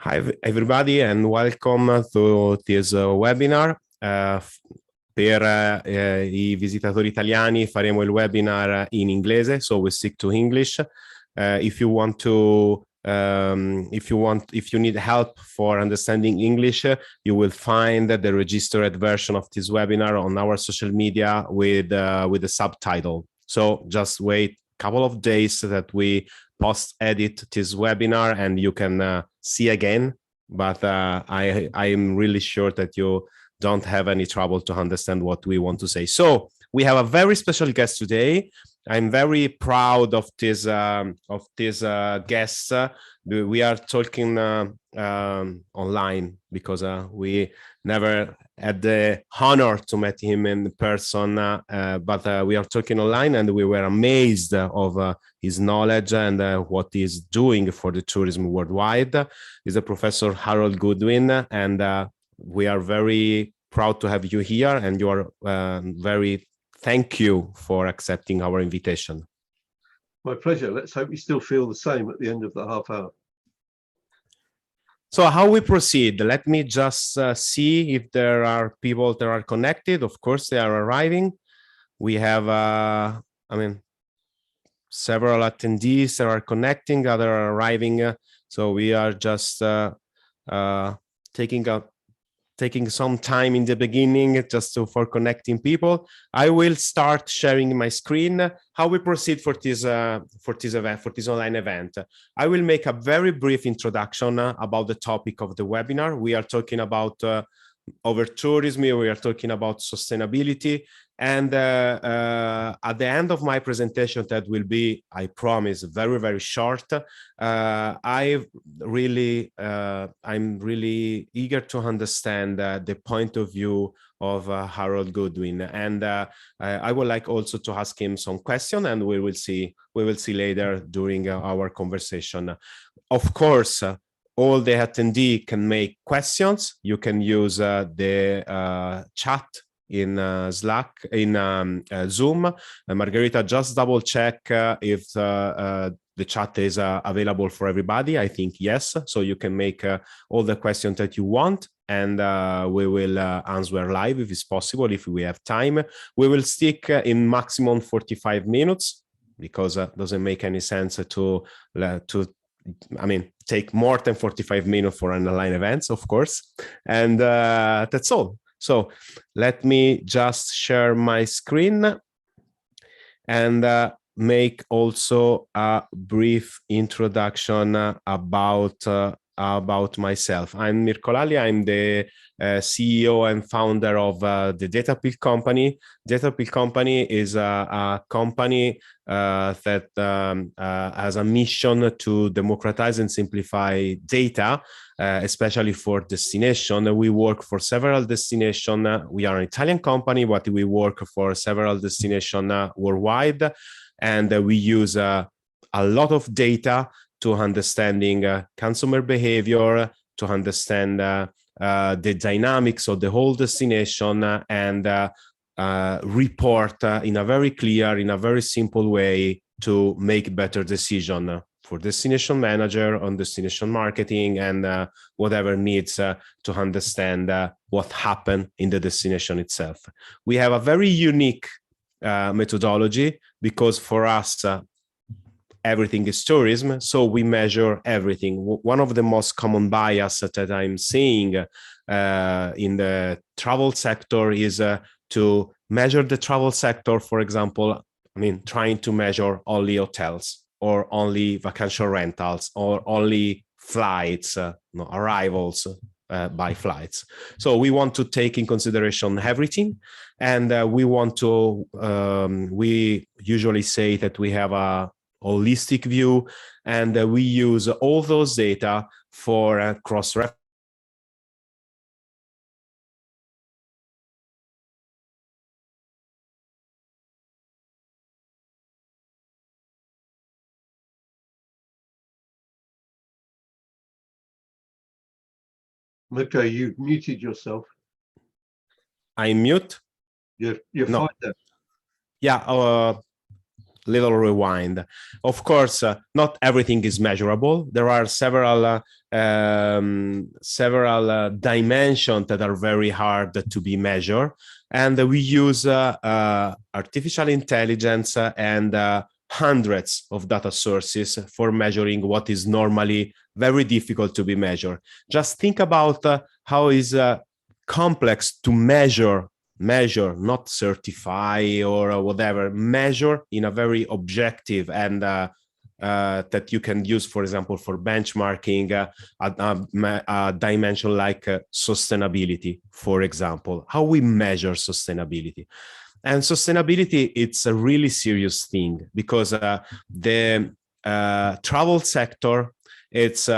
Hi everybody and welcome to this webinar. Per I visitatori italiani faremo il webinar in inglese, so we stick to English. If you need help for understanding English, you will find the registered version of this webinar on our social media with the subtitle. So just wait a couple of days that we post-edit this webinar and you can see again, but I am really sure that you don't have any trouble to understand what we want to say. So we have a very special guest today. I'm very proud of this guest. We are talking online because we never had the honor to meet him in person, but we are talking online and we were amazed of his knowledge and what he's doing for the tourism worldwide. He's a Professor Harold Goodwin, and we are very proud to have you here, and you are thank you for accepting our invitation. My pleasure. Let's hope you still feel the same at the end of the half hour. So how we proceed? Let me just see if there are people that are connected. Of course, they are arriving. We have, several attendees that are connecting, others are arriving. So we are just taking some time in the beginning just for connecting people. I will start sharing my screen. How we proceed for this online event. I will make a very brief introduction about the topic of the webinar. We are talking about overtourism, we are talking about sustainability, and at the end of my presentation, that will be, I promise, very, very short. I'm really eager to understand the point of view of Harold Goodwin, and I would like also to ask him some questions, and we will see later during our conversation. Of course, all the attendees can make questions. You can use the chat in Slack, in Zoom. Margherita, just double check if the chat is available for everybody. I think yes. So you can make all the questions that you want, and we will answer live if it's possible, if we have time. We will stick in maximum 45 minutes because it doesn't make any sense to take more than 45 minutes for an online event, of course. And that's all. So let me just share my screen and make also a brief introduction about myself. I'm Mirko Lalli. I'm the CEO and founder of the Databe company. Databe company is a company that has a mission to democratize and simplify data, especially for destination. We work for several destinations. We are an Italian company, but we work for several destinations worldwide, and we use a lot of data to understanding consumer behavior, to understand the dynamics of the whole destination, and report in a very clear, in a very simple way to make better decision for destination manager on destination marketing and whatever needs to understand what happened in the destination itself. We have a very unique methodology because for us, everything is tourism, so we measure everything. One of the most common bias that I'm seeing in the travel sector is to measure the travel sector, for example, trying to measure only hotels or only vacation rentals or only flights, arrivals by flights. So we want to take in consideration everything, and we usually say that we have a holistic view, and we use all those data for cross-reference. Mirko, you've muted yourself. I mute? You're no. fine there. Yeah. little rewind. Of course, not everything is measurable. There are several dimensions that are very hard to be measured, and we use artificial intelligence and hundreds of data sources for measuring what is normally very difficult to be measured. Just think about how is complex to measure, not certify or whatever, measure in a very objective and that you can use, for example, for benchmarking a dimension like sustainability, for example, how we measure sustainability. And sustainability, it's a really serious thing because the travel sector, it's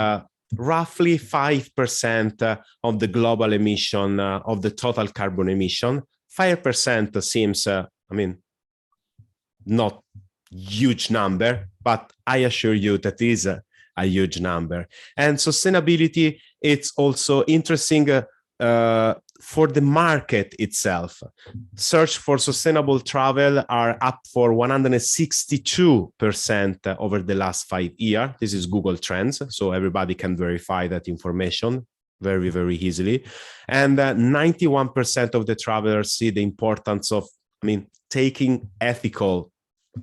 roughly 5% of the global emission, of the total carbon emission. 5% seems, not huge number, but I assure you that is a huge number. And sustainability, it's also interesting for the market itself. Search for sustainable travel are up for 162% over the last 5 years. This is Google Trends, so everybody can verify that information very, very easily. And 91% of the travelers see the importance of, taking ethical,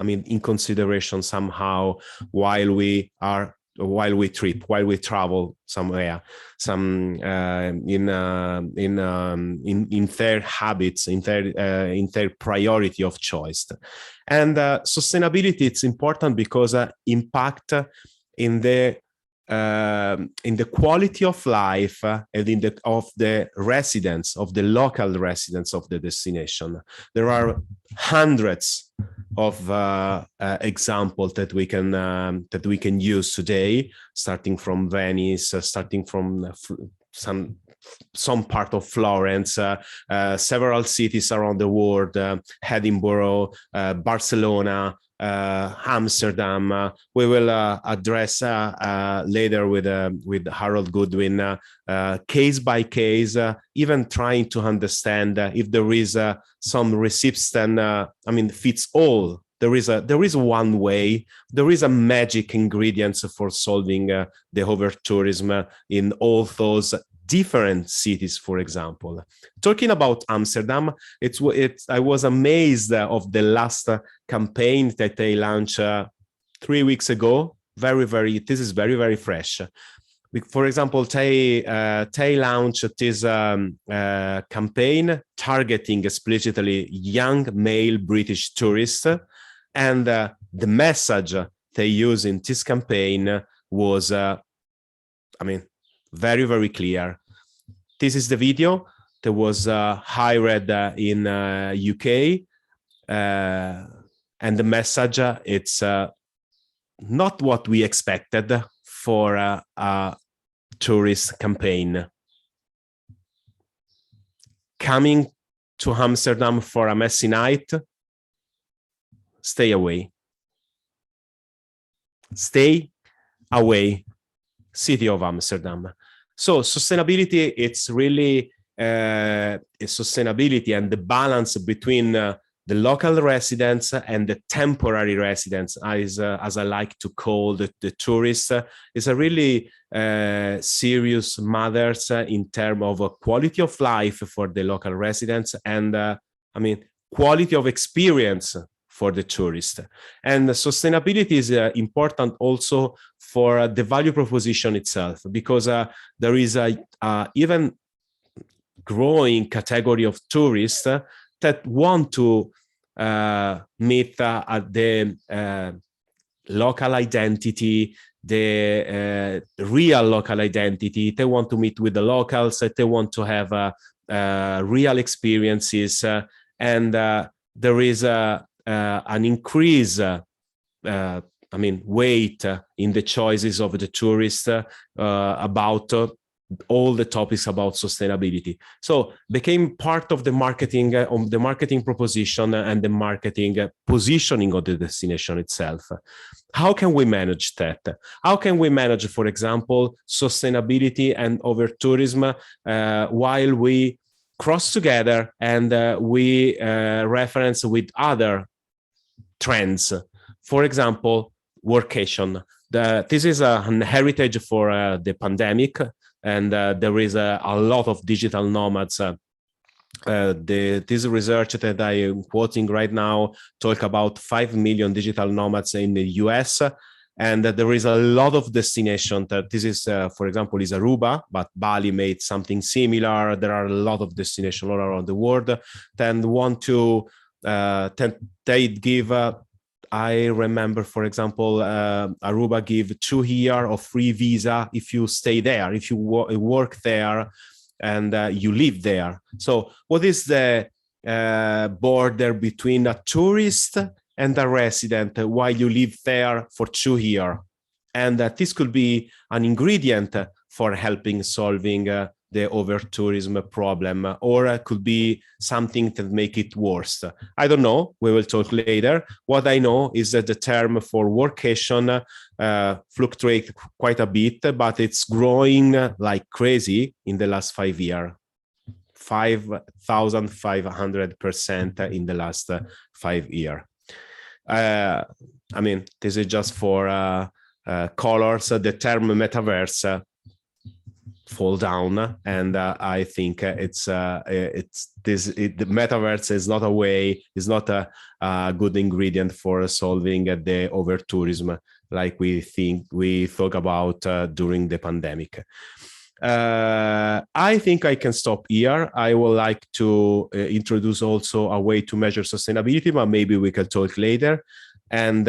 in consideration somehow while we travel somewhere, in their habits, in their priority of choice. And sustainability, it's important because impact in the quality of life and of the residents, of the local residents of the destination. There are hundreds of examples that we can use today, starting from Venice, starting from some part of Florence, several cities around the world, Edinburgh, Barcelona, Amsterdam. We will address later with Harold Goodwin, case by case, even trying to understand if there is some receipts and fits all. There is one way. There is a magic ingredients for solving the overtourism in all those different cities, for example. Talking about Amsterdam, I was amazed of the last campaign that they launched 3 weeks ago. This is very, very fresh. For example, they launched this campaign targeting explicitly young male British tourists. And the message they use in this campaign was, very, very clear. This is the video that was hired in UK. And the message, it's not what we expected for a tourist campaign. Coming to Amsterdam for a messy night, stay away. Stay away, city of Amsterdam. So sustainability, it's really sustainability and the balance between the local residents and the temporary residents, as I like to call the tourists, is a really serious matters in terms of quality of life for the local residents and quality of experience for the tourist. And sustainability is important also for the value proposition itself, because there is a even growing category of tourists that want to meet the local identity, the real local identity. They want to meet with the locals, they want to have real experiences, and there is an increase, weight in the choices of the tourists about all the topics about sustainability. So became part of the marketing proposition and the marketing positioning of the destination itself. How can we manage that? How can we manage, for example, sustainability and overtourism while we cross together and we reference with other trends? For example, workation. This is an heritage for the pandemic, and there is a lot of digital nomads. This research that I am quoting right now talk about 5 million digital nomads in the US, and there is a lot of destination. That this is, for example, is Aruba, but Bali made something similar. There are a lot of destinations all around the world that want to. They give. I remember, for example, Aruba give 2 years of free visa if you stay there, if you work there, and you live there. So what is the border between a tourist and a resident while you live there for 2 years? And this could be an ingredient for helping solving the over-tourism problem, or could be something that make it worse. I don't know. We will talk later. What I know is that the term for workation fluctuates quite a bit, but it's growing like crazy in the last 5 years. 5,500% in the last 5 years. I mean, this is just for colors. The term metaverse fall down, and I think the metaverse is not a way, is not a good ingredient for solving the over tourism like we thought about during the pandemic. I think I can stop here. I would like to introduce also a way to measure sustainability, but maybe we can talk later. And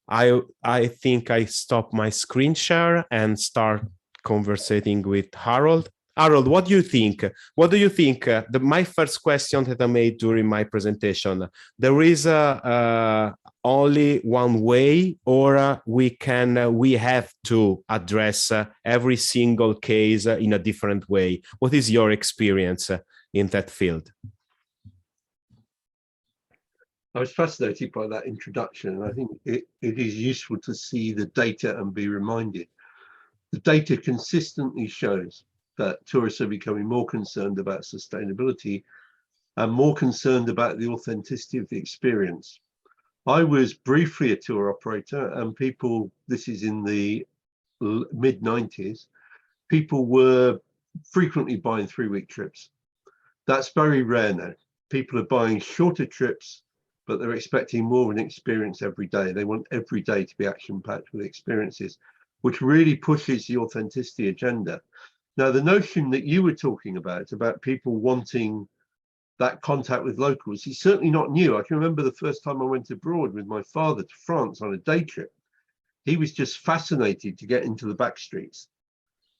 I think I stop my screen share and start conversating with Harold. Harold, what do you think? What do you think? My first question that I made during my presentation, there is only one way, or we have to address every single case in a different way? What is your experience in that field? I was fascinated by that introduction, and I think it is useful to see the data and be reminded. The data consistently shows that tourists are becoming more concerned about sustainability and more concerned about the authenticity of the experience. I was briefly a tour operator, and people, this is in the mid-90s, people were frequently buying 3-week trips. That's very rare now. People are buying shorter trips, but they're expecting more of an experience every day. They want every day to be action-packed with experiences, which really pushes the authenticity agenda. Now, the notion that you were talking about people wanting that contact with locals, is certainly not new. I can remember the first time I went abroad with my father to France on a day trip. He was just fascinated to get into the back streets.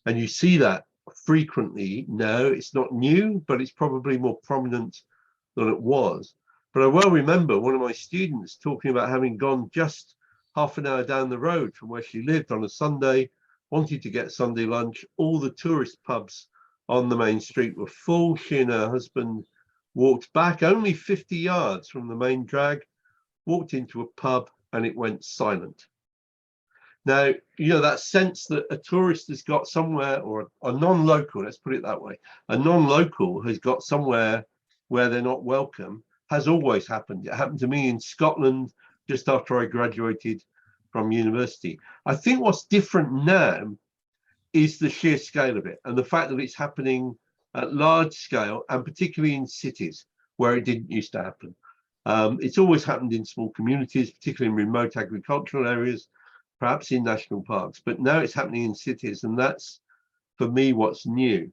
And you see that frequently now. It's not new, but it's probably more prominent than it was. But I well remember one of my students talking about having gone just half an hour down the road from where she lived on a Sunday, wanted to get Sunday lunch. All the tourist pubs on the main street were full. She and her husband walked back only 50 yards from the main drag, walked into a pub, and it went silent. Now, you know, that sense that a tourist has got somewhere, or a non-local, let's put it that way, a non-local has got somewhere where they're not welcome, has always happened. It happened to me in Scotland just after I graduated from university. I think what's different now is the sheer scale of it, and the fact that it's happening at large scale, and particularly in cities where it didn't used to happen. It's always happened in small communities, particularly in remote agricultural areas, perhaps in national parks, but now it's happening in cities, and that's, for me, what's new.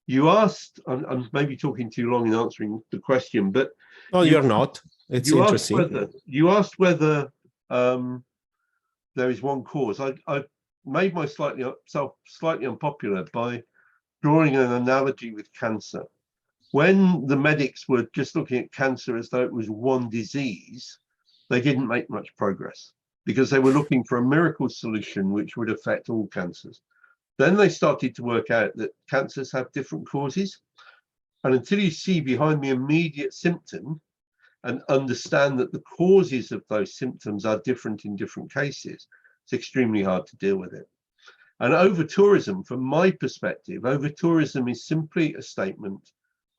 You asked, I'm maybe talking too long in answering the question, but no, you're not. It's interesting. You asked whether there is one cause. I made myself slightly unpopular by drawing an analogy with cancer. When the medics were just looking at cancer as though it was one disease, they didn't make much progress because they were looking for a miracle solution which would affect all cancers. Then they started to work out that cancers have different causes. And until you see behind the immediate symptom and understand that the causes of those symptoms are different in different cases, it's extremely hard to deal with it. And over-tourism, from my perspective, over-tourism is simply a statement,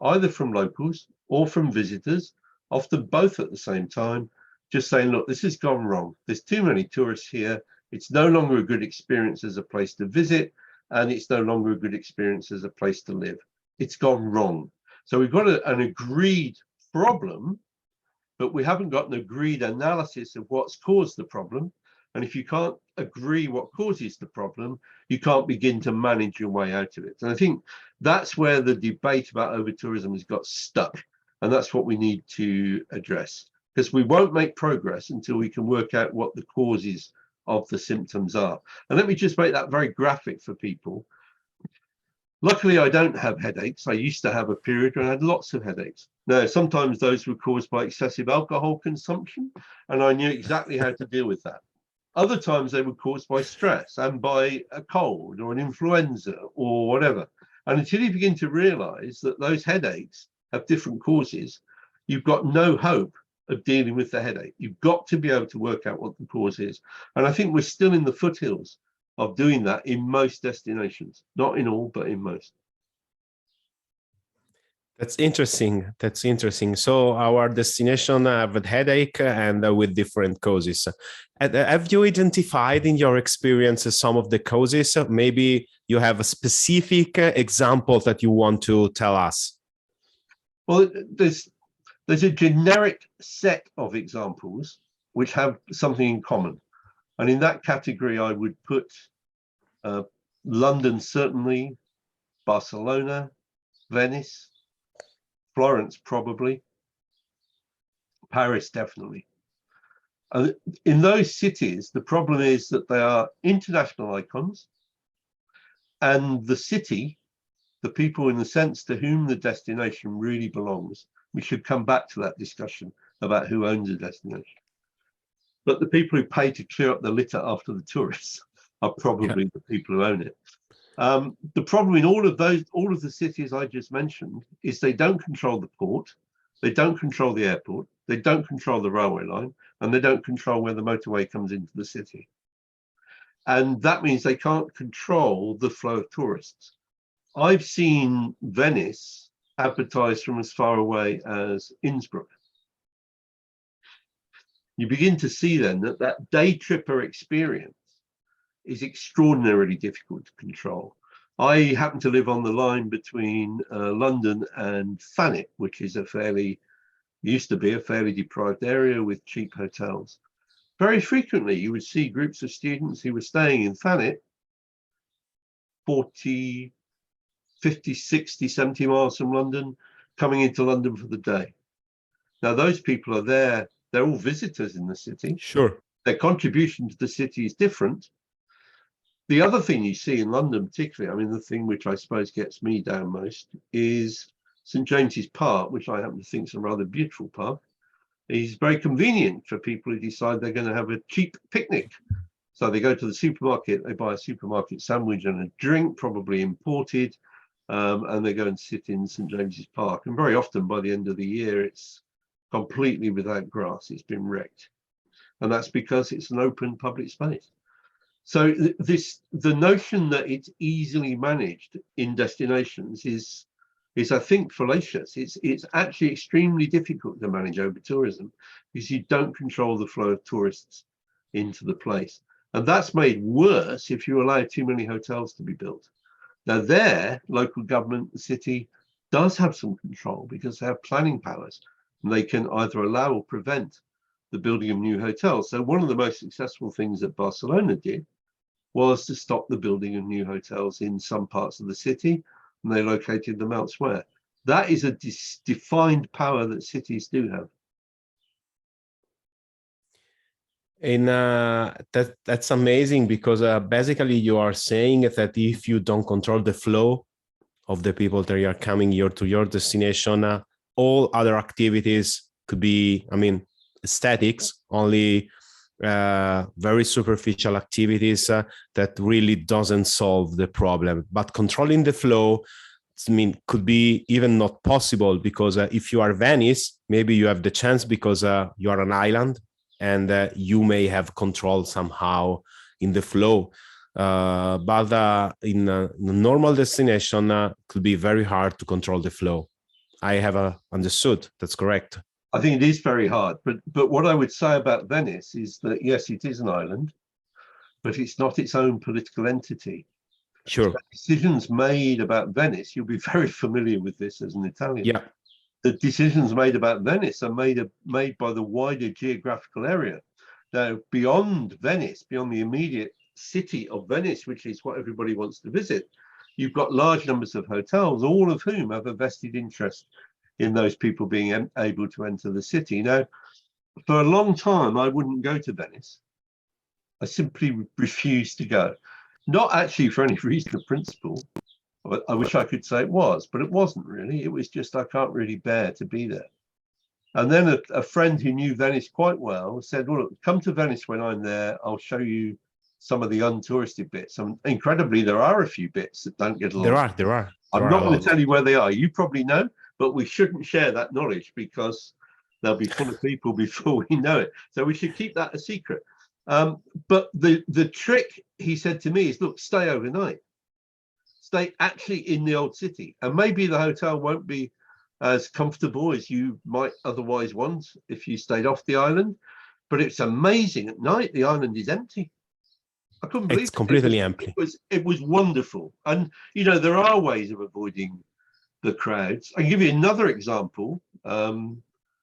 either from locals or from visitors often both at the same time, just saying, look, this has gone wrong. There's too many tourists here. It's no longer a good experience as a place to visit, and it's no longer a good experience as a place to live. It's gone wrong. So we've got an agreed problem, but we haven't got an agreed analysis of what's caused the problem. And if you can't agree what causes the problem, you can't begin to manage your way out of it. And I think that's where the debate about over-tourism has got stuck. And that's what we need to address, because we won't make progress until we can work out what the causes of the symptoms are. And let me just make that very graphic for people. Luckily, I don't have headaches. I used to have a period when I had lots of headaches. Now, sometimes those were caused by excessive alcohol consumption, and I knew exactly how to deal with that. Other times they were caused by stress and by a cold or an influenza or whatever. And until you begin to realize that those headaches have different causes, you've got no hope of dealing with the headache. You've got to be able to work out what the cause is. And I think we're still in the foothills of doing that in most destinations, not in all, but in most. That's interesting. That's interesting. So our destination have a headache and with different causes. Have you identified in your experience some of the causes? Maybe you have a specific example that you want to tell us. Well, there's a generic set of examples which have something in common. And in that category, I would put London, certainly, Barcelona, Venice, Florence, probably, Paris, definitely. In those cities, the problem is that they are international icons, and the city, the people in the sense to whom the destination really belongs, we should come back to that discussion about who owns a destination. But the people who pay to clear up the litter after the tourists are probably the people who own it. The problem in all of the cities I just mentioned is they don't control the port, they don't control the airport, they don't control the railway line, and they don't control where the motorway comes into the city. And that means they can't control the flow of tourists. I've seen Venice advertised from as far away as Innsbruck. You begin to see then that day tripper experience is extraordinarily difficult to control. I happen to live on the line between London and Thanet, which is used to be a fairly deprived area with cheap hotels. Very frequently, you would see groups of students who were staying in Thanet 40, 50, 60, 70 miles from London, coming into London for the day. Now, those people are there. They're all visitors in the city. Sure. Their contribution to the city is different. The other thing you see in London particularly, I mean, the thing which I suppose gets me down most is St. James's Park, which I happen to think is a rather beautiful park. It's very convenient for people who decide they're going to have a cheap picnic. So they go to the supermarket, they buy a supermarket sandwich and a drink, probably imported, and they go and sit in St. James's Park. And very often by the end of the year, it's completely without grass. It's been wrecked. And that's because it's an open public space. So the notion that it's easily managed in destinations is I think fallacious. It's actually extremely difficult to manage over-tourism because you don't control the flow of tourists into the place. And that's made worse if you allow too many hotels to be built. Now there, local government, the city, does have some control because they have planning powers and they can either allow or prevent the building of new hotels. So one of the most successful things that Barcelona did was to stop the building of new hotels in some parts of the city, and they located them elsewhere. That is a defined power that cities do have. And that's amazing because basically you are saying that if you don't control the flow of the people that are coming here to your destination, all other activities could be, I mean, aesthetics, only very superficial activities that really doesn't solve the problem. But controlling the flow, I mean, could be even not possible because if you are Venice, maybe you have the chance because you are an island and you may have control somehow in the flow. But in a normal destination, could be very hard to control the flow. I have understood. That's correct. I think it is very hard. But what I would say about Venice is that, yes, it is an island, but it's not its own political entity. Sure. So decisions made about Venice, you'll be very familiar with this as an Italian. Yeah. The decisions made about Venice are made by the wider geographical area. Now, beyond Venice, beyond the immediate city of Venice, which is what everybody wants to visit, you've got large numbers of hotels, all of whom have a vested interest in those people being able to enter the city. Now, for a long time, I wouldn't go to Venice. I simply refused to go. Not actually for any reason of principle. I wish I could say it was, but it wasn't really. It was just I can't really bear to be there. And then a friend who knew Venice quite well said, well, look, come to Venice when I'm there. I'll show you some of the untouristed bits. And incredibly, there are a few bits that don't get along. There are. I'm not going to tell you where they are. You probably know, but we shouldn't share that knowledge because they'll be full of people before we know it. So we should keep that a secret. But the trick, he said to me, is look, stay overnight. Stay actually in the old city. And maybe the hotel won't be as comfortable as you might otherwise want if you stayed off the island. But it's amazing. At night, the island is empty. I couldn't believe it's completely empty. It was wonderful. And, you know, there are ways of avoiding the crowds. I'll give you another example,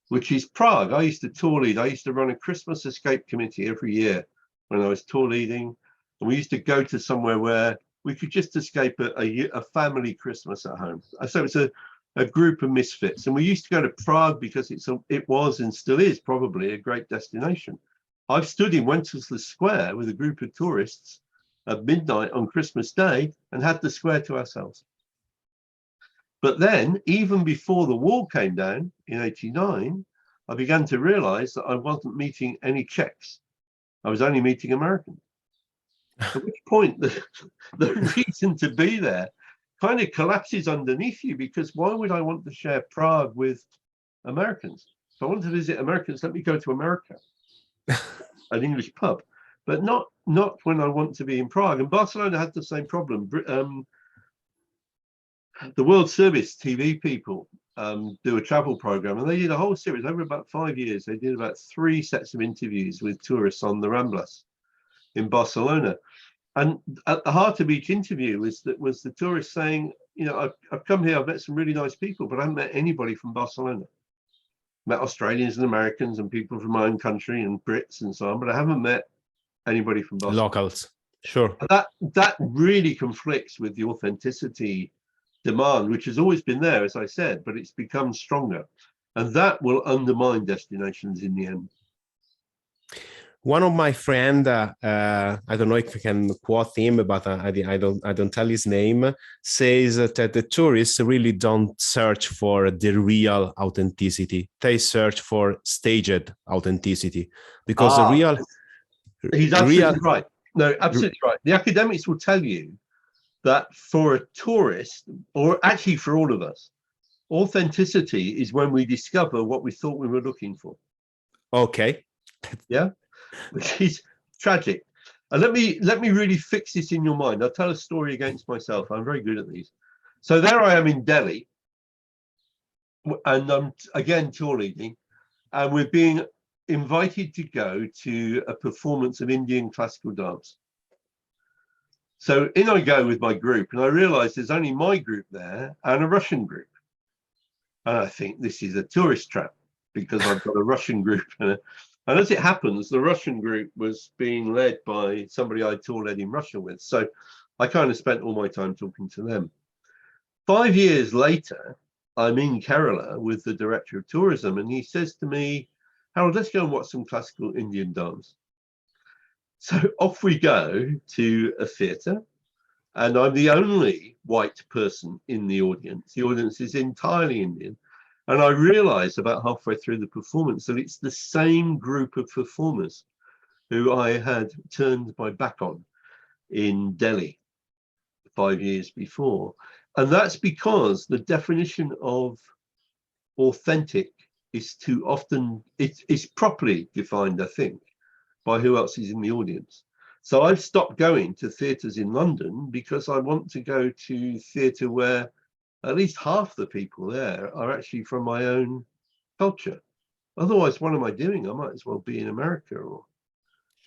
which is Prague. I used to tour lead. I used to run a Christmas escape committee every year when I was tour leading. And we used to go to somewhere where we could just escape a family Christmas at home. So it's a group of misfits. And we used to go to Prague because it was and still is probably a great destination. I've stood in Wenceslas Square with a group of tourists at midnight on Christmas Day and had the square to ourselves. But then, even before the wall came down in '89, I began to realize that I wasn't meeting any Czechs. I was only meeting Americans. At which point, the reason to be there kind of collapses underneath you, because why would I want to share Prague with Americans? If I want to visit Americans, let me go to America. An English pub, but not when I want to be in Prague. And Barcelona had the same problem. The World Service TV people do a travel program, and they did a whole series over about 5 years. They did about 3 sets of interviews with tourists on the Ramblas in Barcelona. And at the heart of each interview was the tourist saying, you know, I've come here, I've met some really nice people, but I haven't met anybody from Barcelona. Met Australians and Americans and people from my own country and Brits and so on, but I haven't met anybody from Barcelona. Locals, sure. That really conflicts with the authenticity demand, which has always been there, as I said, but it's become stronger. And that will undermine destinations in the end. One of my friend, I don't know if we can quote him, but I don't tell his name, says that the tourists really don't search for the real authenticity. They search for staged authenticity, because the real. He's absolutely right. No, absolutely right. The academics will tell you that for a tourist, or actually for all of us, authenticity is when we discover what we thought we were looking for. Okay. Yeah. Which is tragic. And let me really fix this in your mind. I'll tell a story against myself. I'm very good at these. So there I am in Delhi, and I'm again tour leading, and we're being invited to go to a performance of Indian classical dance. So in I go with my group, and I realize there's only my group there and a Russian group. And I think this is a tourist trap, because I've got a Russian group. And as it happens, the Russian group was being led by somebody I tour led in Russia with. So I kind of spent all my time talking to them. 5 years later, I'm in Kerala with the director of tourism, and he says to me, Harold, let's go and watch some classical Indian dance. So off we go to a theatre, and I'm the only white person in the audience. The audience is entirely Indian. And I realized about halfway through the performance that it's the same group of performers who I had turned my back on in Delhi 5 years before. And that's because the definition of authentic is too often, it's properly defined, I think, by who else is in the audience. So I've stopped going to theatres in London because I want to go to theatre where at least half the people there are actually from my own culture. Otherwise, what am I doing? I might as well be in America or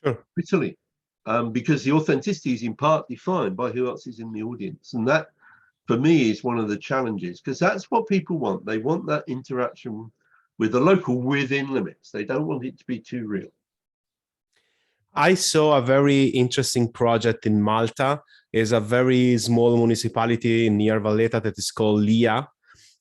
Sure. Italy, because the authenticity is in part defined by who else is in the audience. And that, for me, is one of the challenges, because that's what people want. They want that interaction with the local within limits. They don't want it to be too real. I saw a very interesting project in Malta. It's a very small municipality near Valletta that is called Lia.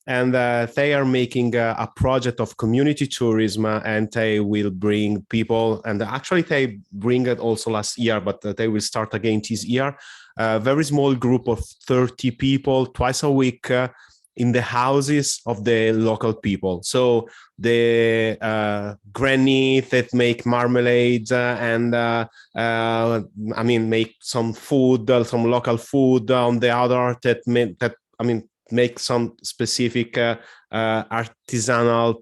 And they are making a project of community tourism, and they will bring people, and actually they bring it also last year, but they will start again this year. A very small group of 30 people twice a week in the houses of the local people. So the granny that make marmalades I mean, make some food, some local food. On the other make some specific artisanal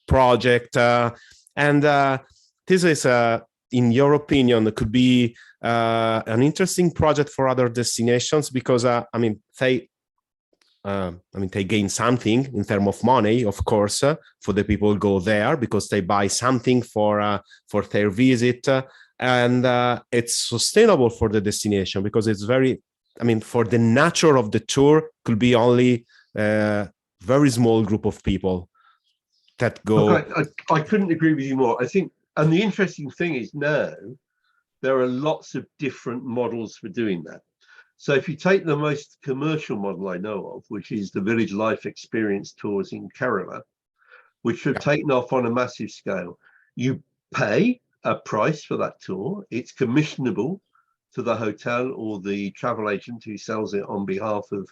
project. And this is, in your opinion, could be an interesting project for other destinations, because they gain something in terms of money, of course, for the people who go there, because they buy something for their visit, and it's sustainable for the destination, because it's very, for the nature of the tour, could be only a very small group of people that go. Look, I couldn't agree with you more. I think, and the interesting thing is now there are lots of different models for doing that. So if you take the most commercial model I know of, which is the Village Life Experience tours in Kerala, which have taken off on a massive scale, you pay a price for that tour. It's commissionable to the hotel or the travel agent who sells it on behalf of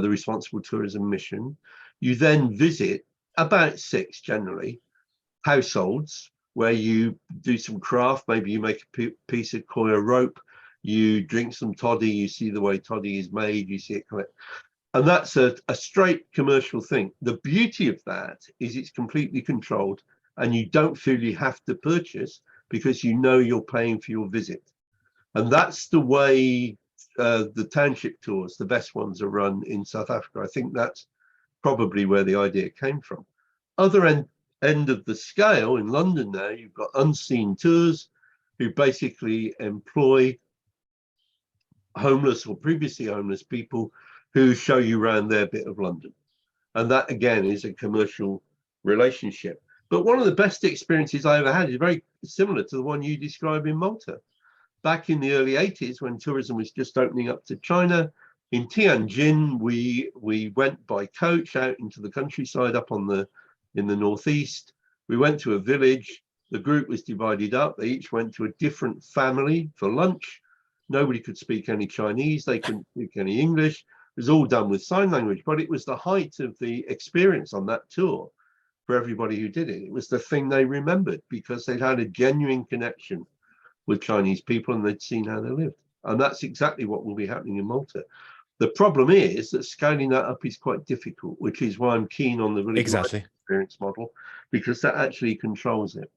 the Responsible Tourism Mission. You then visit about 6 generally households where you do some craft. Maybe you make a piece of coir rope, you drink some toddy, you see the way toddy is made, you see it collect. And that's a straight commercial thing. The beauty of that is it's completely controlled, and you don't feel you have to purchase because you know you're paying for your visit. And that's the way the township tours, the best ones, are run in South Africa. I think that's probably where the idea came from. Other end of the scale in London now, you've got Unseen Tours, who basically employ homeless or previously homeless people who show you around their bit of London. And that, again, is a commercial relationship. But one of the best experiences I ever had is very similar to the one you describe in Malta. Back in the early 80s, when tourism was just opening up to China, in Tianjin, we went by coach out into the countryside up in the northeast. We went to a village. The group was divided up. They each went to a different family for lunch. Nobody could speak any Chinese. They couldn't speak any English. It was all done with sign language, but it was the height of the experience on that tour for everybody who did it. It was the thing they remembered because they'd had a genuine connection with Chinese people and they'd seen how they lived. And that's exactly what will be happening in Malta. The problem is that scaling that up is quite difficult, which is why I'm keen on the Village Life Experience model, because that actually controls it.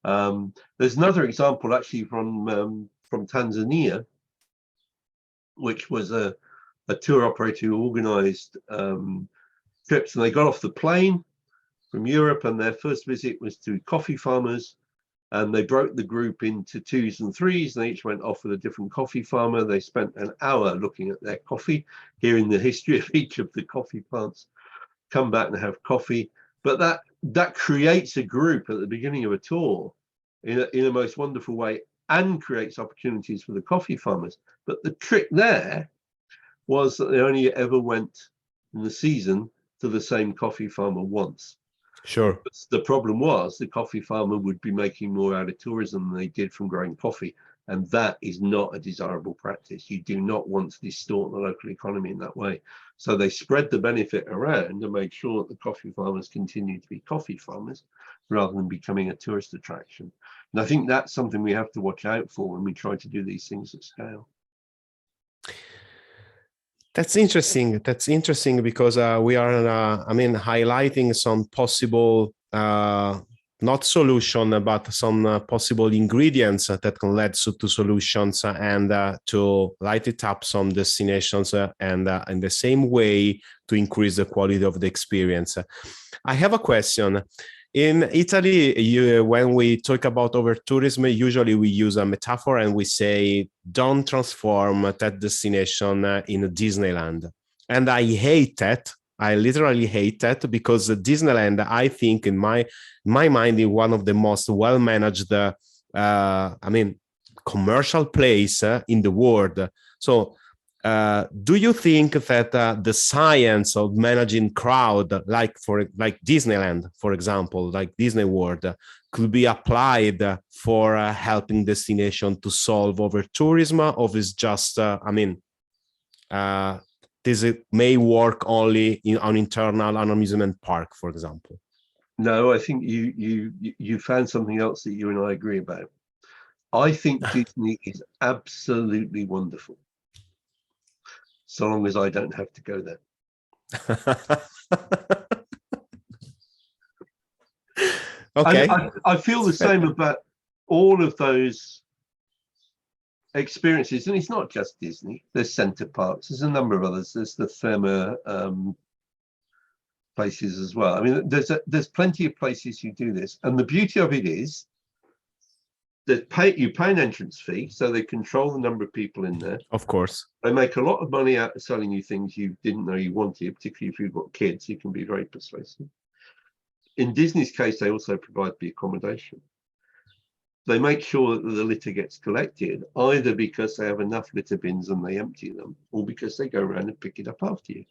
There's another example actually from Tanzania, which was a tour operator who organized trips, and they got off the plane from Europe, and their first visit was to coffee farmers, and they broke the group into 2s and 3s, and they each went off with a different coffee farmer. They spent an hour looking at their coffee, hearing the history of each of the coffee plants, come back and have coffee. But that creates a group at the beginning of a tour in a most wonderful way, and creates opportunities for the coffee farmers. But the trick there was that they only ever went in the season to the same coffee farmer once. Sure. But the problem was the coffee farmer would be making more out of tourism than they did from growing coffee. And that is not a desirable practice. You do not want to distort the local economy in that way. So they spread the benefit around and made sure that the coffee farmers continue to be coffee farmers rather than becoming a tourist attraction. And I think that's something we have to watch out for when we try to do these things at scale. That's interesting. That's interesting because we are, highlighting some possible, not solution, but some possible ingredients that can lead to solutions and to light it up some destinations and in the same way to increase the quality of the experience. I have a question. In Italy, when we talk about overtourism, usually we use a metaphor and we say, don't transform that destination in a Disneyland. And I hate that. I literally hate that, because Disneyland, I think, in my mind, is one of the most well-managed, commercial place in the world. So do you think that the science of managing crowd, like Disneyland, for example, like Disney World, could be applied for helping destination to solve over tourism, or is just, this may work only on internal an amusement park, for example? No, I think you found something else that you and I agree about. I think Disney is absolutely wonderful, so long as I don't have to go there. Okay. I feel the same about all of those experiences, and it's not just Disney. There's Center Parks. There's a number of others. There's the Therma places as well. I mean, there's plenty of places you do this, and the beauty of it is that you pay an entrance fee, so they control the number of people in there. Of course. They make a lot of money out of selling you things you didn't know you wanted, particularly if you've got kids. You can be very persuasive. In Disney's case, they also provide the accommodation. They make sure that the litter gets collected, either because they have enough litter bins and they empty them, or because they go around and pick it up after you.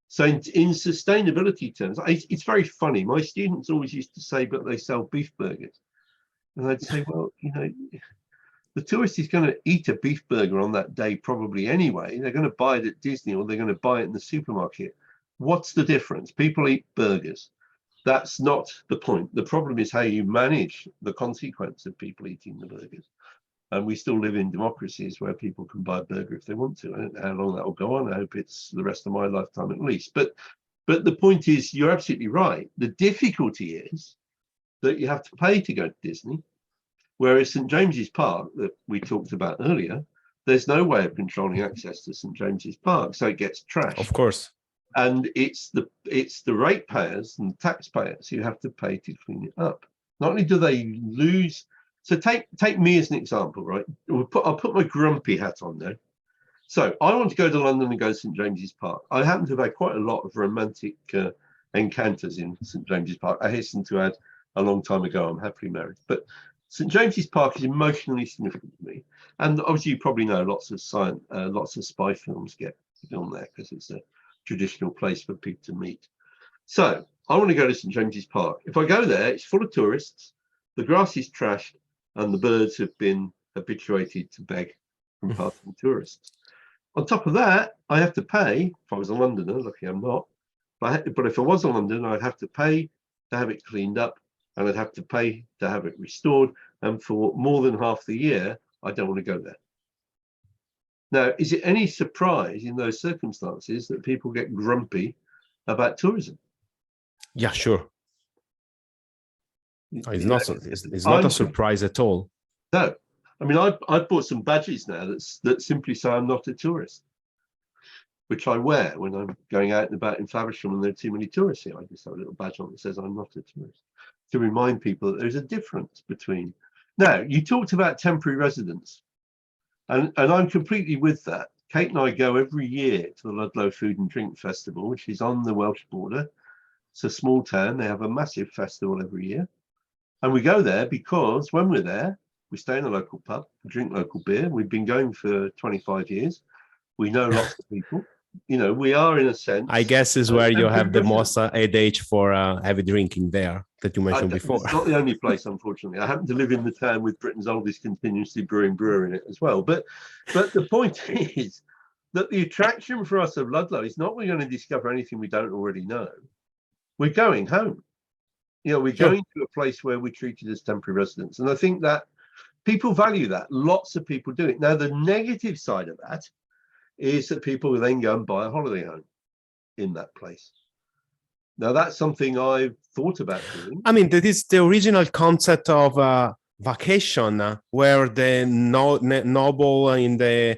So in sustainability terms, it's very funny. My students always used to say, but they sell beef burgers. And I'd say, well, the tourist is going to eat a beef burger on that day probably anyway. They're going to buy it at Disney, or they're going to buy it in the supermarket. What's the difference? People eat burgers. That's not the point. The problem is how you manage the consequence of people eating the burgers. And we still live in democracies where people can buy a burger if they want to. I don't know how long that will go on. I hope it's the rest of my lifetime at least. But the point is, you're absolutely right. The difficulty is that you have to pay to go to Disney, whereas St. James's Park, that we talked about earlier, there's no way of controlling access to St. James's Park, so it gets trashed. Of course. And it's the ratepayers and taxpayers who have to pay to clean it up. Not only do they lose, so take me as an example, right? I'll put my grumpy hat on now. So I want to go to London and go to St. James's Park. I happen to have had quite a lot of romantic encounters in St. James's Park. I hasten to add, a long time ago, I'm happily married. But St. James's Park is emotionally significant to me. And obviously you probably know lots of spy films get filmed there because it's a traditional place for people to meet. So I want to go to St. James's Park. If I go there, it's full of tourists, the grass is trashed, and the birds have been habituated to beg from passing tourists. On top of that, I have to pay, if I was a Londoner, lucky I'm not, but if I was a Londoner, I'd have to pay to have it cleaned up, and I'd have to pay to have it restored. And for more than half the year, I don't want to go there. Now, is it any surprise in those circumstances that people get grumpy about tourism? Yeah, sure. It's not a surprise at all. No. I mean, I've bought some badges now that simply say I'm not a tourist, which I wear when I'm going out and about in Faversham and there are too many tourists here. I just have a little badge on that says I'm not a tourist, to remind people that there's a difference between. Now, you talked about temporary residents, and I'm completely with that. Kate and I go every year to the Ludlow Food and Drink Festival, which is on the Welsh border. It's a small town. They have a massive festival every year. And we go there because when we're there, we stay in a local pub, drink local beer. We've been going for 25 years. We know lots of people. We are, in a sense, I guess, is where you have the most age for heavy drinking there that you mentioned before. It's not the only place, unfortunately. I happen to live in the town with Britain's oldest continuously brewing brewer in it as well. But the point is that the attraction for us of Ludlow is not we're going to discover anything we don't already know. We're going home. We're going to a place where we're treated as temporary residents. And I think that people value that. Lots of people do it. Now, the negative side of that is that people will then go and buy a holiday home in that place. Now, that's something I've thought about doing. I mean, that is the original concept of vacation, where the noble in the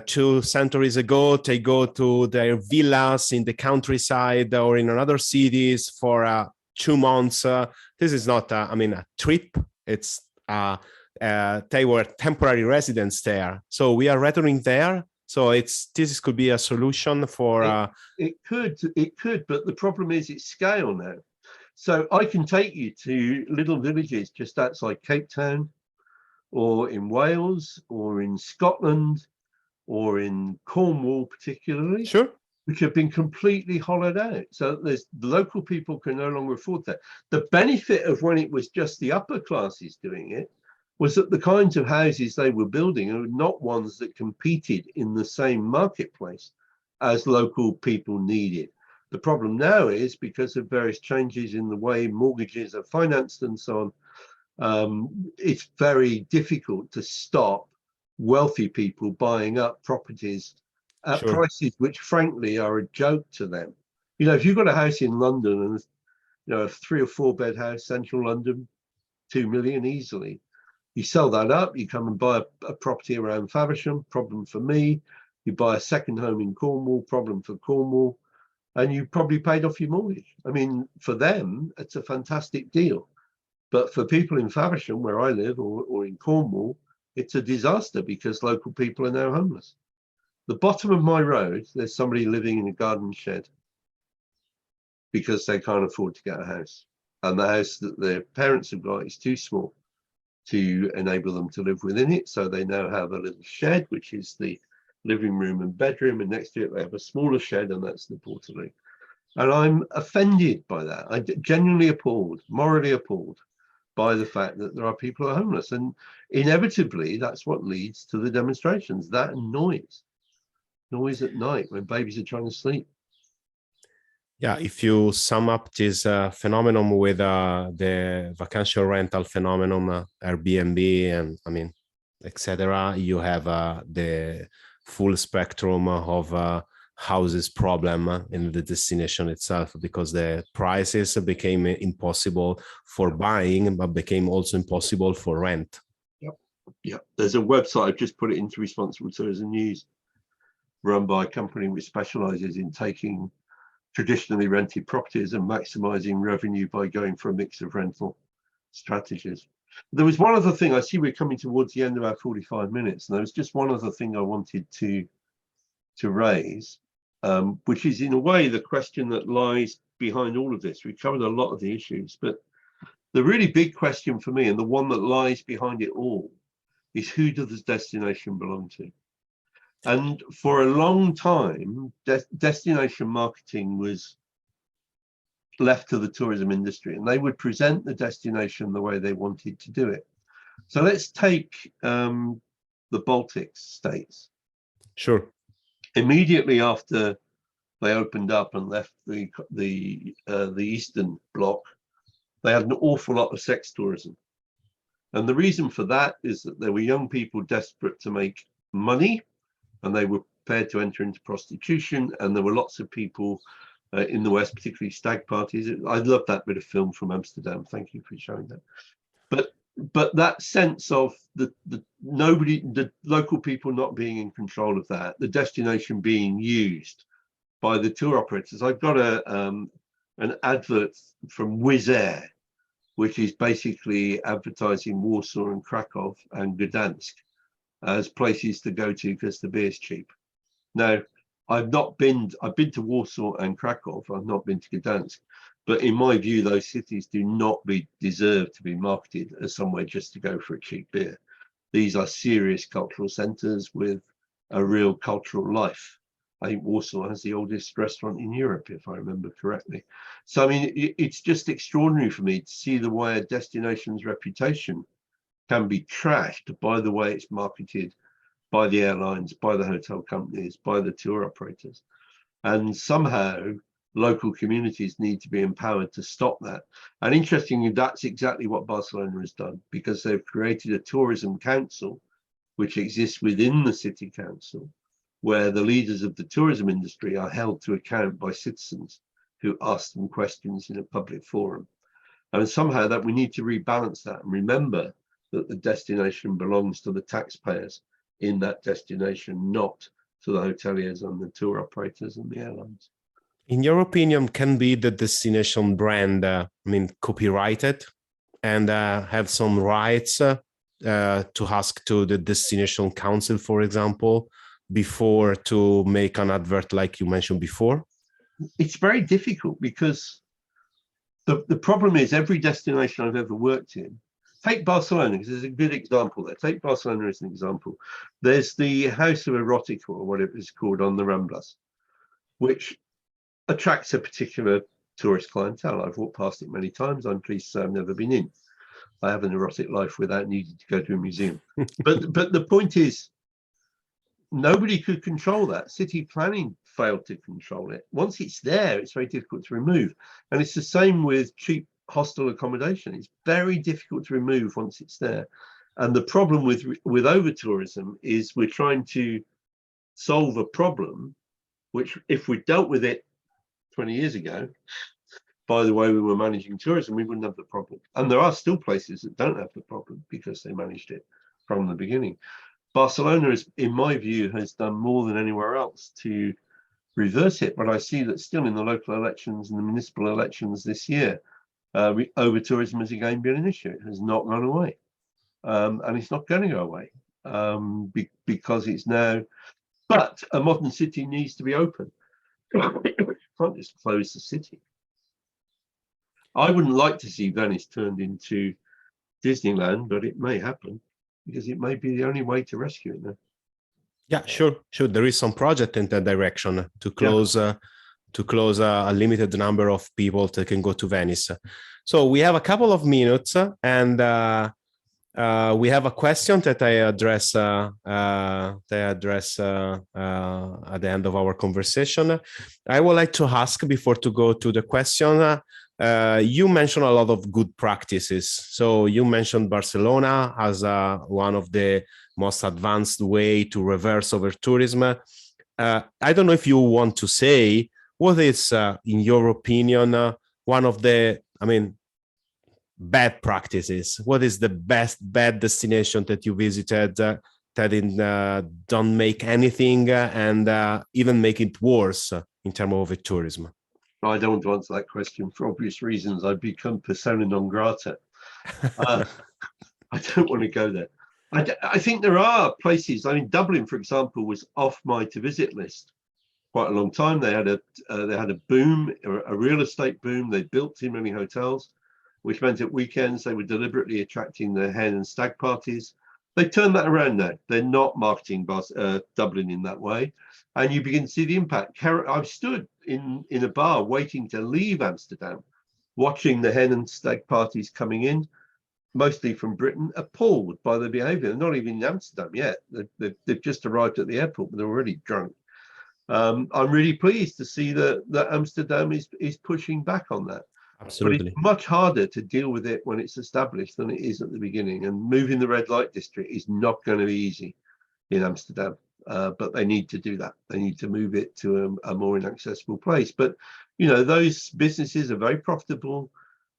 2 centuries ago, they go to their villas in the countryside or in other cities for 2 months. This is not, I mean, a trip. It's they were temporary residents there, so we are returning there. So this could be a solution for. It could, but the problem is it's scale now. So I can take you to little villages just outside Cape Town, or in Wales, or in Scotland, or in Cornwall, particularly. Sure. Which have been completely hollowed out. So the local people can no longer afford that. The benefit of when it was just the upper classes doing it was that the kinds of houses they were building are not ones that competed in the same marketplace as local people needed. The problem now is, because of various changes in the way mortgages are financed and so on, it's very difficult to stop wealthy people buying up properties at Sure. prices which frankly are a joke to them. You know, if you've got a house in London and, you know, a 3 or 4 bed house, central London, 2 million easily. You sell that up, you come and buy a property around Faversham, problem for me. You buy a second home in Cornwall, problem for Cornwall, and you probably paid off your mortgage. I mean, for them, it's a fantastic deal. But for people in Faversham, where I live, or in Cornwall, it's a disaster because local people are now homeless. The bottom of my road, there's somebody living in a garden shed because they can't afford to get a house. And the house that their parents have got is too small to enable them to live within it. So they now have a little shed, which is the living room and bedroom. And next to it, they have a smaller shed, and that's the portaloo. And I'm offended by that. I'm genuinely appalled, morally appalled by the fact that there are people who are homeless. And inevitably, that's what leads to the demonstrations, that noise at night when babies are trying to sleep. Yeah, if you sum up this phenomenon with the vacation rental phenomenon, Airbnb, and I mean, etc., you have the full spectrum of houses problem in the destination itself, because the prices became impossible for buying, but became also impossible for rent. Yeah. There's a website, I've just put it into Responsible Tourism News, run by a company which specializes in taking traditionally rented properties and maximizing revenue by going for a mix of rental strategies. There was one other thing. I see we're coming towards the end of our 45 minutes, and there was just one other thing I wanted to raise, which is in a way the question that lies behind all of this. We covered a lot of the issues, but the really big question for me, and the one that lies behind it all, is who does this destination belong to? And for a long time, destination marketing was left to the tourism industry, and they would present the destination the way they wanted to do it. So let's take the Baltic states. Sure. Immediately after they opened up and left the Eastern Bloc, they had an awful lot of sex tourism. And the reason for that is that there were young people desperate to make money, and they were prepared to enter into prostitution. And there were lots of people in the West, particularly stag parties. I love that bit of film from Amsterdam. Thank you for showing that. But that sense of the local people not being in control of that, the destination being used by the tour operators. I've got an advert from Wizz Air, which is basically advertising Warsaw and Krakow and Gdansk as places to go to because the beer's cheap. Now, I've been to Warsaw and Krakow, I've not been to Gdansk, but in my view, those cities do not deserve to be marketed as somewhere just to go for a cheap beer. These are serious cultural centres with a real cultural life. I think Warsaw has the oldest restaurant in Europe, if I remember correctly. So, I mean, it's just extraordinary for me to see the way a destination's reputation can be trashed by the way it's marketed by the airlines, by the hotel companies, by the tour operators. And somehow local communities need to be empowered to stop that. And interestingly, that's exactly what Barcelona has done, because they've created a tourism council which exists within the city council, where the leaders of the tourism industry are held to account by citizens who ask them questions in a public forum. And somehow that we need to rebalance that and remember that the destination belongs to the taxpayers in that destination, not to the hoteliers and the tour operators and the airlines. In your opinion, can be the destination brand, copyrighted and have some rights to ask to the destination council, for example, before to make an advert like you mentioned before? It's very difficult because the problem is every destination I've ever worked in, take Barcelona, because there's a good example there. Take Barcelona as an example. There's the House of Erotica, or whatever it's called, on the Ramblas, which attracts a particular tourist clientele. I've walked past it many times. I'm pleased to say I've never been in. I have an erotic life without needing to go to a museum. but the point is, nobody could control that. City planning failed to control it. Once it's there, it's very difficult to remove. And it's the same with cheap hostel accommodation. It's very difficult to remove once it's there. And the problem with over-tourism is we're trying to solve a problem, which if we dealt with it 20 years ago, by the way we were managing tourism, we wouldn't have the problem. And there are still places that don't have the problem because they managed it from the beginning. Barcelona, is, in my view, has done more than anywhere else to reverse it. But I see that still in the local elections and the municipal elections this year, over-tourism has again been an issue. It has not gone away. And it's not going to go away because it's now, but a modern city needs to be open. You can't just close the city. I wouldn't like to see Venice turned into Disneyland, but it may happen because it may be the only way to rescue it now. Yeah, sure. There is some project in that direction to close a limited number of people that can go to Venice. So we have a couple of minutes, and we have a question that I address at the end of our conversation. I would like to ask, before to go to the question, you mentioned a lot of good practices. So you mentioned Barcelona as one of the most advanced way to reverse over-tourism. I don't know if you want to say, what is, in your opinion, one of the, bad practices? What is the bad destination that you visited that don't make anything and even make it worse in terms of over-tourism? I don't want to answer that question for obvious reasons. I've become persona non grata. I don't want to go there. I think there are places. Dublin, for example, was off my to visit list quite a long time. They had a boom, a real estate boom. They built too many hotels, which meant at weekends they were deliberately attracting the hen and stag parties. They turned that around now. They're not marketing Dublin in that way. And you begin to see the impact. I've stood in a bar waiting to leave Amsterdam, watching the hen and stag parties coming in, mostly from Britain, appalled by the behavior. They're not even in Amsterdam yet. They've just arrived at the airport, but they're already drunk. I'm really pleased to see that Amsterdam is pushing back on that. Absolutely. But it's much harder to deal with it when it's established than it is at the beginning. And moving the red light district is not going to be easy in Amsterdam. But they need to do that. They need to move it to a more inaccessible place. But, those businesses are very profitable.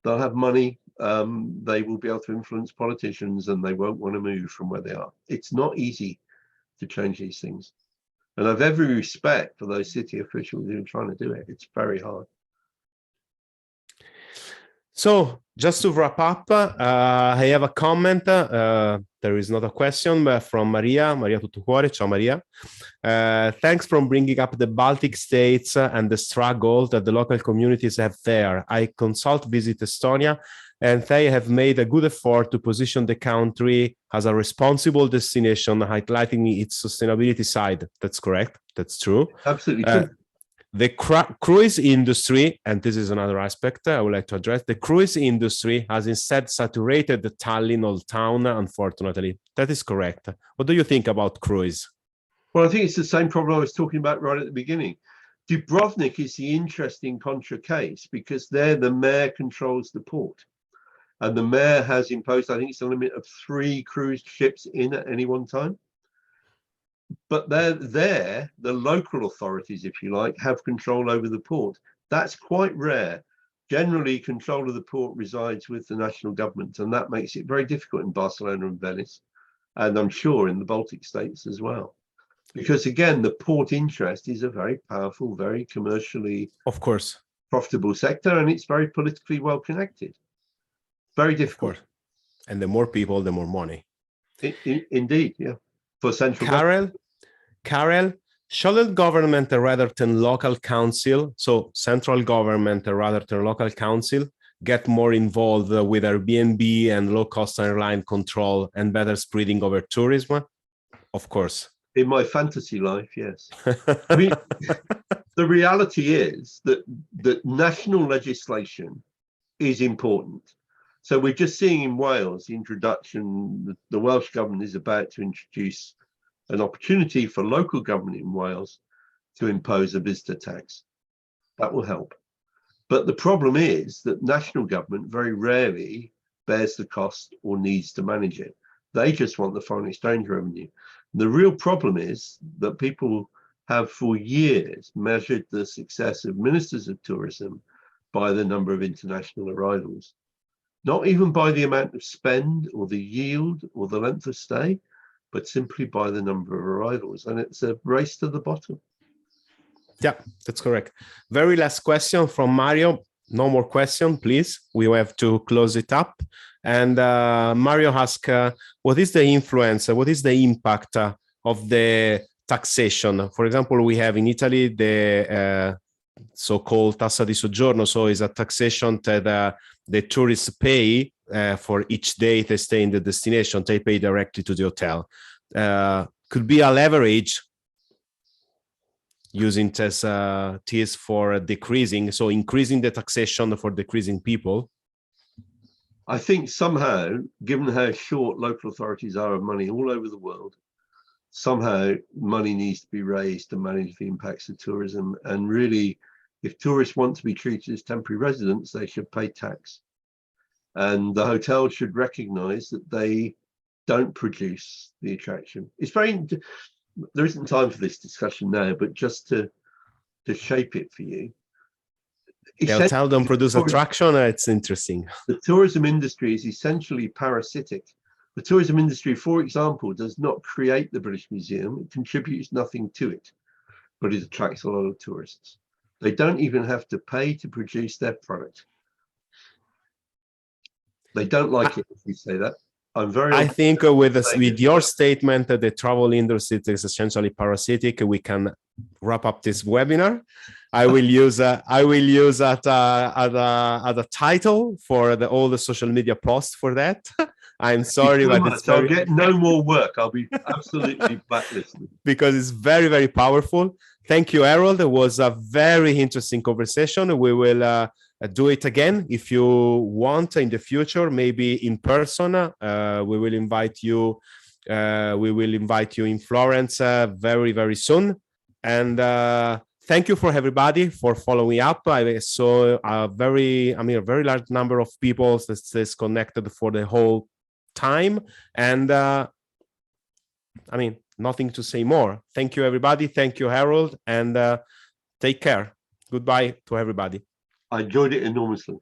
They'll have money. They will be able to influence politicians and they won't want to move from where they are. It's not easy to change these things. And I've every respect for those city officials who are trying to do it. It's very hard. So just to wrap up, I have a comment. There is not a question, but from Maria Tuttucuore. Ciao, Maria. Thanks for bringing up the Baltic states and the struggle that the local communities have there. I visit Estonia, and they have made a good effort to position the country as a responsible destination, highlighting its sustainability side. That's correct. That's true. Absolutely true. The cruise industry, and this is another aspect I would like to address, the cruise industry has instead saturated the Tallinn old town, unfortunately. That is correct. What do you think about cruise? Well, I think it's the same problem I was talking about right at the beginning. Dubrovnik is the interesting contra case because there the mayor controls the port. And the mayor has imposed, I think it's a limit of 3 cruise ships in at any one time. But the local authorities, if you like, have control over the port. That's quite rare. Generally, control of the port resides with the national government, and that makes it very difficult in Barcelona and Venice, and I'm sure in the Baltic states as well. Because again, the port interest is a very powerful, very commercially Of course. profitable sector, and it's very politically well connected. Very difficult. Of course. And the more people, the more money. Indeed, yeah. For central government. Karel, should the government rather than local council, so central government rather than local council, get more involved with Airbnb and low-cost airline control and better spreading over tourism? Of course. In my fantasy life, yes. I mean, the reality is that national legislation is important. So we're just seeing in Wales the introduction, the Welsh government is about to introduce an opportunity for local government in Wales to impose a visitor tax. That will help. But the problem is that national government very rarely bears the cost or needs to manage it. They just want the foreign exchange revenue. The real problem is that people have for years measured the success of ministers of tourism by the number of international arrivals, not even by the amount of spend or the yield or the length of stay, but simply by the number of arrivals. And it's a race to the bottom. Yeah, that's correct. Very last question from Mario. No more question, please. We have to close it up. And Mario asks, what is the influence, what is the impact of the taxation? For example, we have in Italy the so-called tassa di soggiorno. So it's a taxation that the tourists pay for each day they stay in the destination. They pay directly to the hotel. Could be a leverage using this for decreasing, so increasing the taxation for decreasing people. I think somehow, given how short local authorities are of money all over the world, somehow money needs to be raised to manage the impacts of tourism. And really, if tourists want to be treated as temporary residents, they should pay tax. And the hotel should recognize that they don't produce the attraction. It's very, there isn't time for this discussion now, but just to shape it for you. The hotel don't produce attraction, it's interesting. The tourism industry is essentially parasitic. The tourism industry, for example, does not create the British Museum. It contributes nothing to it, but it attracts a lot of tourists. They don't even have to pay to produce their product. They don't like it if you say that. I think with your statement that the travel industry is essentially parasitic, we can wrap up this webinar. I will use as a title for all the social media posts for that. I'm sorry, but I'll get no more work. I'll be absolutely blacklisted because it's very, very powerful. Thank you, Harold. It was a very interesting conversation. We will do it again if you want in the future, maybe in person. We will invite you. We will invite you in Florence very, very soon. And thank you for everybody for following up. I saw a very large number of people that is connected for the whole time. And nothing to say more. Thank you, everybody. Thank you, Harold, and take care. Goodbye to everybody. I enjoyed it enormously.